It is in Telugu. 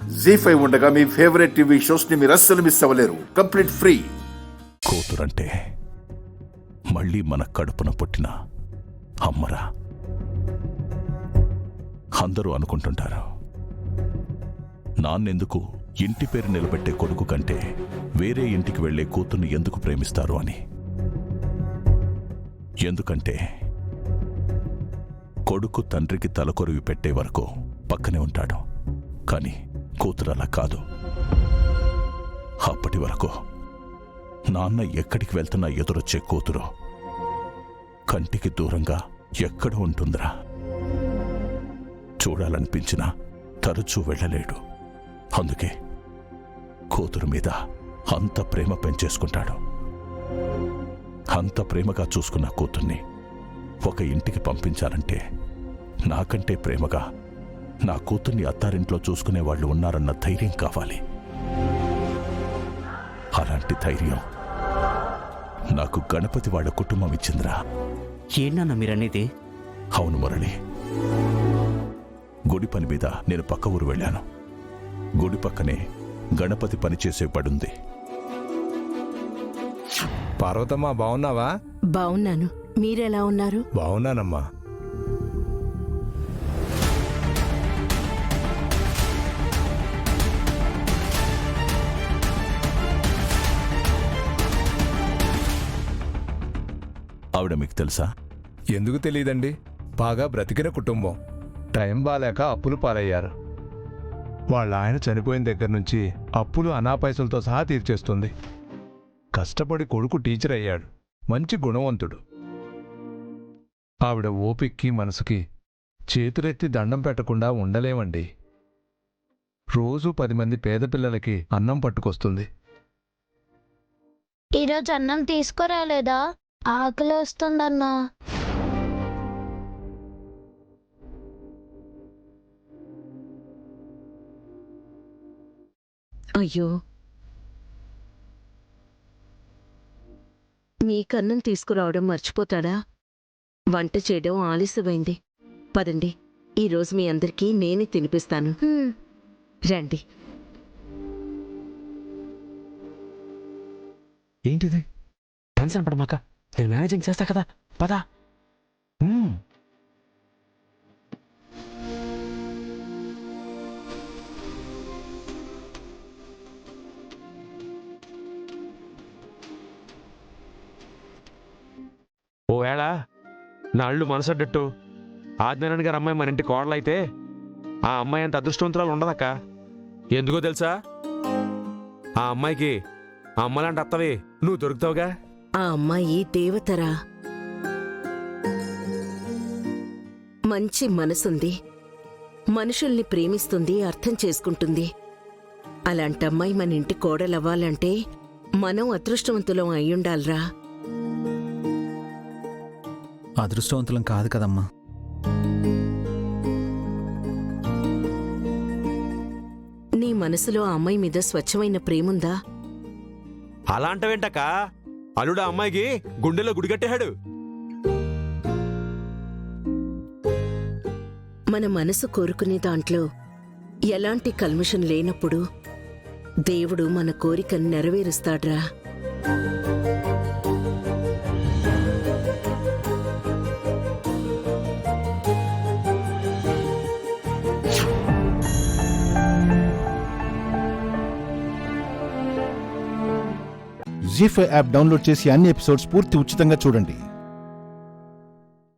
జీ5 ఉండగా మీ ఫేవరెట్ టీవీ షోస్ ని మీరు అస్సలు మిస్ అవ్వలేరు. Complete free. కూతురంటే మళ్ళీ మన కడుపున పుట్టిన అమ్మరా. అందరూ అనుకుంటుంటారు, నాన్నెందుకు ఇంటి పేరు నిలబెట్టే కొడుకు కంటే వేరే ఇంటికి వెళ్లే కూతుర్ని ఎందుకు ప్రేమిస్తారు అని. ఎందుకంటే కొడుకు తండ్రికి తలకొరివి పెట్టే వరకు పక్కనే ఉంటాడు, కానీ కూతురు అలా కాదు. అప్పటి వరకు నాన్న ఎక్కడికి వెళ్తున్నా ఎదురొచ్చే కూతురు కంటికి దూరంగా ఎక్కడ ఉంటుందిరా. చూడాలనిపించినా తరచూ వెళ్ళలేడు. అందుకే కూతురు మీద అంత ప్రేమ పెంచేసుకుంటాడు. అంత ప్రేమగా చూసుకున్న కూతుర్ని ఒక ఇంటికి పంపించాలంటే నాకంటే ప్రేమగా నా కూతుర్ని అత్తారింట్లో చూసుకునే వాళ్ళు ఉన్నారన్న ధైర్యం కావాలి. అలాంటి ధైర్యం నాకు గణపతి వాళ్ళ కుటుంబం ఇచ్చిందిరా. ఏంటన్నా మీరనేది? అవును మురళి, గుడి పని మీద నేను పక్క ఊరు వెళ్ళాను. గుడి పక్కనే గణపతి పనిచేసే పడుంది. పార్వతమ్మ, బావున్నావా? బావున్నాను. మీరెలా ఉన్నారు? బావున్నానమ్మా. ఆవిడ మీకు తెలుసా? ఎందుకు తెలియదండి, బాగా బ్రతికిన కుటుంబం. టైం బాలేక అప్పులు పాలయ్యారు. వాళ్ళ ఆయన చనిపోయిన దగ్గర నుంచి అప్పులు అనాపైసలతో సహా తీర్చేస్తుంది. కష్టపడి కొడుకు టీచర్ అయ్యాడు, మంచి గుణవంతుడు. ఆవిడ ఓపిక్కి మనసుకి చేతులెత్తి దండం పెట్టకుండా ఉండలేమండి. రోజూ 10 మంది పేద పిల్లలకి అన్నం పట్టుకొస్తుంది. ఈరోజు అన్నం తీసుకురాలేదా? ఆకలి వస్తుందన్నా. అయ్యో, మీకన్నం తీసుకురావడం మర్చిపోతాడా? వంట చేయడం ఆలస్యమైంది. పదండి, ఈరోజు మీ అందరికీ నేనే తినిపిస్తాను. రండి. ఏంటిది? టెన్షన్ పడమాక, నేను మేనేజింగ్ చేస్తా కదా. పదా. ఓ ఏళ నా అళ్ళు మనసడ్డట్టు ఆదినారాయణ గారు అమ్మాయి మన ఇంటి కోడలైతే ఆ అమ్మాయి అంత అదృష్టవంతురాలు ఉండదక్క. ఎందుకో తెలుసా? ఆ అమ్మాయికి ఆ అమ్మలాంటి అత్తవి నువ్వు దొరుకుతావుగా. ఆ అమ్మాయి దేవతరా. మంచి మనసుంది, మనుషుల్ని ప్రేమిస్తుంది, అర్థం చేసుకుంటుంది. అలాంటి అమ్మాయి మన ఇంటి కోడలవ్వాలంటే మనం అదృష్టవంతులం అయ్యుండాలరా. అదృష్టవంతులం కాదు కదమ్మా. నీ మనసులో ఆ అమ్మాయి మీద స్వచ్ఛమైన ప్రేముందా? అలాంటవేంటక్క? అల్లుడు ఆ అమ్మాయికి గుండెలో గుడిగట్టేశాడు. మన మనసు కోరుకునే దాంట్లో ఎలాంటి కల్మషం లేనప్పుడు దేవుడు మన కోరికను నెరవేరుస్తాడ్రా. జీ5 యాప్ డౌన్లోడ్ చేసి అన్ని ఎపిసోడ్స్ పూర్తి ఉచితంగా చూడండి.